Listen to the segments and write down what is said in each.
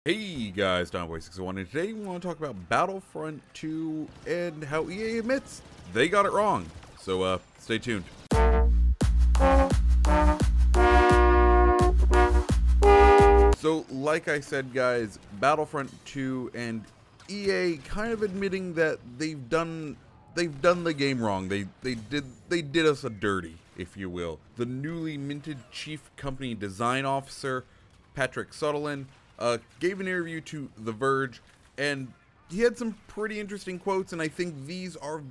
Hey guys, DonBoy601, and today we want to talk about Battlefront II and how EA admits they got it wrong. So, stay tuned. So, like I said, guys, Battlefront II and EA kind of admitting that they've done the game wrong. They did us a dirty, if you will. The newly minted Chief Company Design Officer, Patrick Söderlund, gave an interview to The Verge, and he had some pretty interesting quotes, and I think these are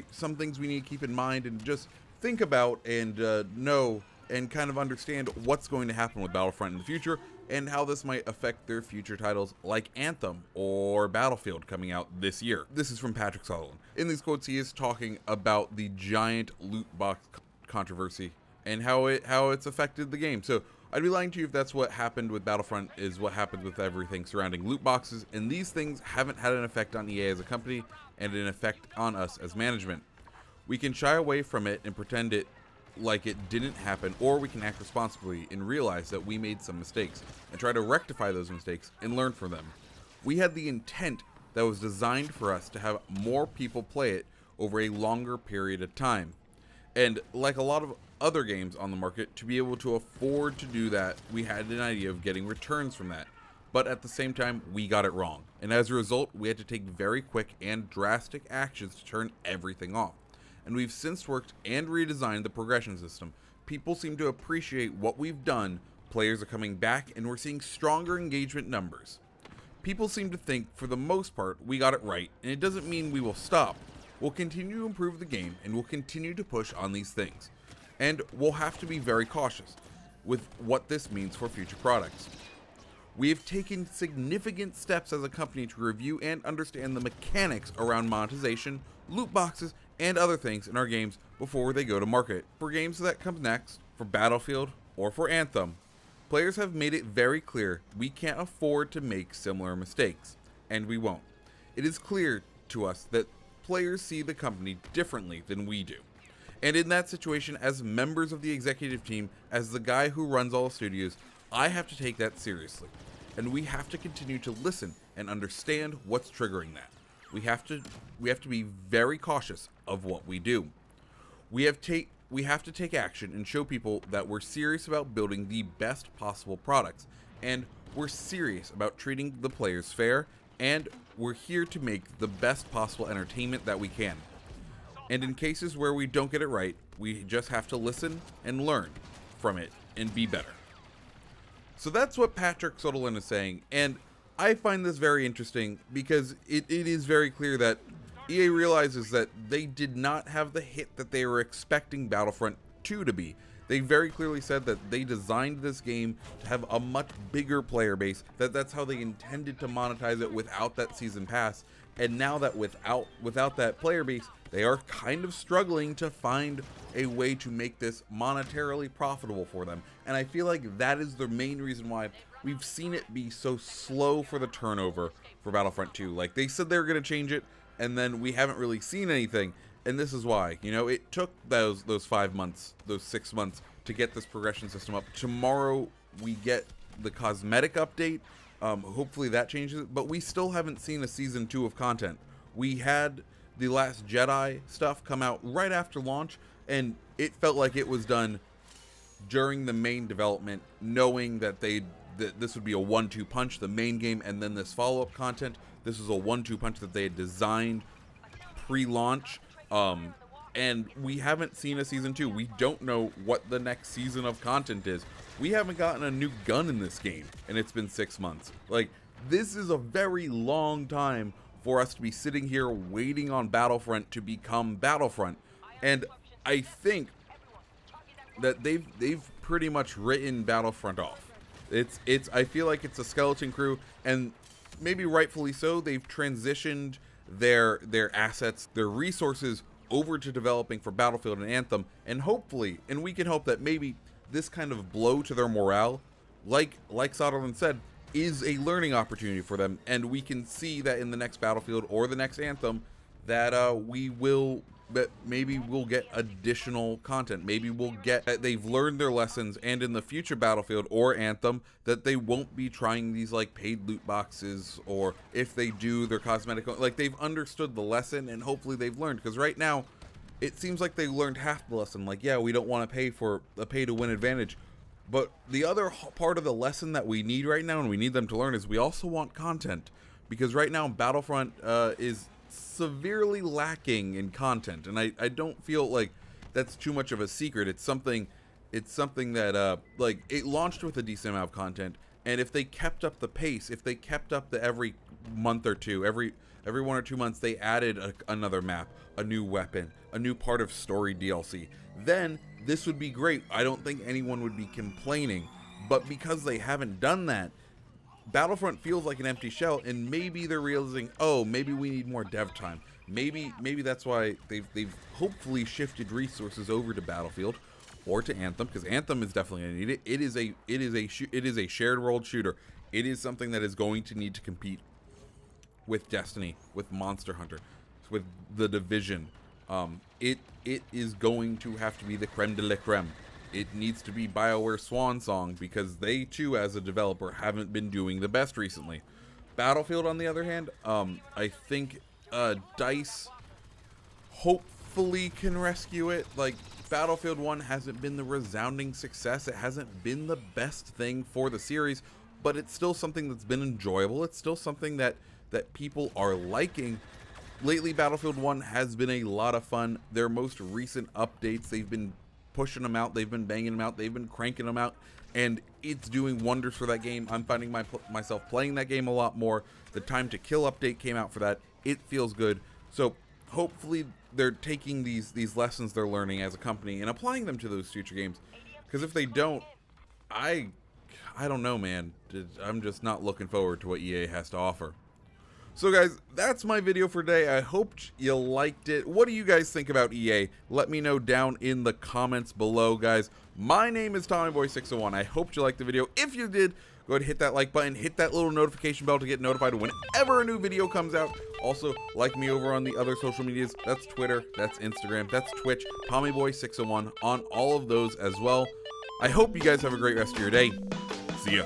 some things we need to keep in mind and just think about and know and kind of understand what's going to happen with Battlefront in the future and how this might affect their future titles like Anthem or Battlefield coming out this year. This is from Patrick Söderlund. In these quotes, he is talking about the giant loot box controversy and how it's affected the game. So I'd be lying to you if that's what happened with Battlefront is what happens with everything surrounding loot boxes, and these things haven't had an effect on EA as a company and an effect on us as management. We can shy away from it and pretend it like it didn't happen, or we can act responsibly and realize that we made some mistakes and try to rectify those mistakes and learn from them. We had the intent that was designed for us to have more people play it over a longer period of time. And like a lot of other games on the market, to be able to afford to do that, we had an idea of getting returns from that. But at the same time, we got it wrong. And as a result, we had to take very quick and drastic actions to turn everything off. And we've since worked and redesigned the progression system. People seem to appreciate what we've done, players are coming back, and we're seeing stronger engagement numbers. People seem to think, for the most part, we got it right, and it doesn't mean we will stop. We'll continue to improve the game, and we'll continue to push on these things. And we'll have to be very cautious with what this means for future products. We have taken significant steps as a company to review and understand the mechanics around monetization, loot boxes, and other things in our games before they go to market. For games that come next, for Battlefield, or for Anthem, players have made it very clear we can't afford to make similar mistakes, and we won't. It is clear to us that players see the company differently than we do. And in that situation, as members of the executive team, as the guy who runs all the studios, I have to take that seriously. And we have to continue to listen and understand what's triggering that. We have to be very cautious of what we do. We have to take action and show people that we're serious about building the best possible products, and we're serious about treating the players fair, and we're here to make the best possible entertainment that we can. And in cases where we don't get it right, we just have to listen and learn from it and be better. So that's what Patrick Söderlund is saying, and I find this very interesting because it is very clear that EA realizes that they did not have the hit that they were expecting Battlefront 2 to be. They very clearly said that they designed this game to have a much bigger player base, that's how they intended to monetize it without that season pass, and now that without that player base, they are kind of struggling to find a way to make this monetarily profitable for them. And I feel like that is the main reason why we've seen it be so slow for the turnover for Battlefront 2. Like, they said they were going to change it, and then we haven't really seen anything. And this is why, you know, it took those 5 months, those 6 months to get this progression system up. Tomorrow we get the cosmetic update. Hopefully that changes it, but we still haven't seen a season 2 of content. We had the Last Jedi stuff come out right after launch, and it felt like it was done during the main development, knowing that this would be a 1-2 punch, the main game, and then this follow-up content. This was a 1-2 punch that they had designed pre-launch, and we haven't seen a season 2. We don't know what the next season of content is. We haven't gotten a new gun in this game, and it's been 6 months. Like, this is a very long time for us to be sitting here waiting on Battlefront to become Battlefront. And I think that they've pretty much written Battlefront off. I feel like it's a skeleton crew, and maybe rightfully so. They've transitioned their assets, their resources over to developing for Battlefield and Anthem, and hopefully, and we can hope that maybe this kind of blow to their morale, like Söderlund said, is a learning opportunity for them, and we can see that in the next Battlefield or the next Anthem that we will maybe we'll get additional content. Maybe we'll get that they've learned their lessons, and in the future Battlefield or Anthem, that they won't be trying these like paid loot boxes, or if they do, they're cosmetic. Like, they've understood the lesson, and hopefully they've learned, because right now it seems like they learned half the lesson. Like, yeah, we don't want to pay for a pay to win advantage, but the other part of the lesson that we need right now, and we need them to learn, is we also want content, because right now Battlefront is severely lacking in content, and I don't feel like that's too much of a secret. It's something that like, it launched with a decent amount of content, and if they kept up the pace, if they kept up the every month or two, every 1 or 2 months they added another map, a new weapon, a new part of story DLC, then this would be great. I don't think anyone would be complaining, but because they haven't done that, Battlefront feels like an empty shell, and maybe they're realizing, oh, maybe we need more dev time. Maybe that's why they've hopefully shifted resources over to Battlefield or to Anthem, because Anthem is definitely going to need it. It is a shared world shooter. It is something that is going to need to compete with Destiny, with Monster Hunter, with The Division. It is going to have to be the creme de la creme. It needs to be BioWare's swan song, because they too, as a developer, haven't been doing the best recently. Battlefield, on the other hand, I think DICE hopefully can rescue it. Like, Battlefield 1 hasn't been the resounding success. It hasn't been the best thing for the series, but it's still something that's been enjoyable. It's still something that people are liking. Lately, Battlefield 1 has been a lot of fun. Their most recent updates, they've been pushing them out, they've been banging them out, they've been cranking them out, and it's doing wonders for that game. I'm finding myself playing that game a lot more. The Time to Kill update came out for that. It feels good. So hopefully they're taking these lessons they're learning as a company and applying them to those future games, because if they don't, I don't know, man. I'm just not looking forward to what EA has to offer. So guys, that's my video for today. I hope you liked it. What do you guys think about EA? Let me know down in the comments below, guys. My name is TommyBoy601. I hope you liked the video. If you did, go ahead and hit that like button, hit that little notification bell to get notified whenever a new video comes out. Also, like me over on the other social medias. That's Twitter, that's Instagram, that's Twitch, TommyBoy601 on all of those as well. I hope you guys have a great rest of your day. See ya.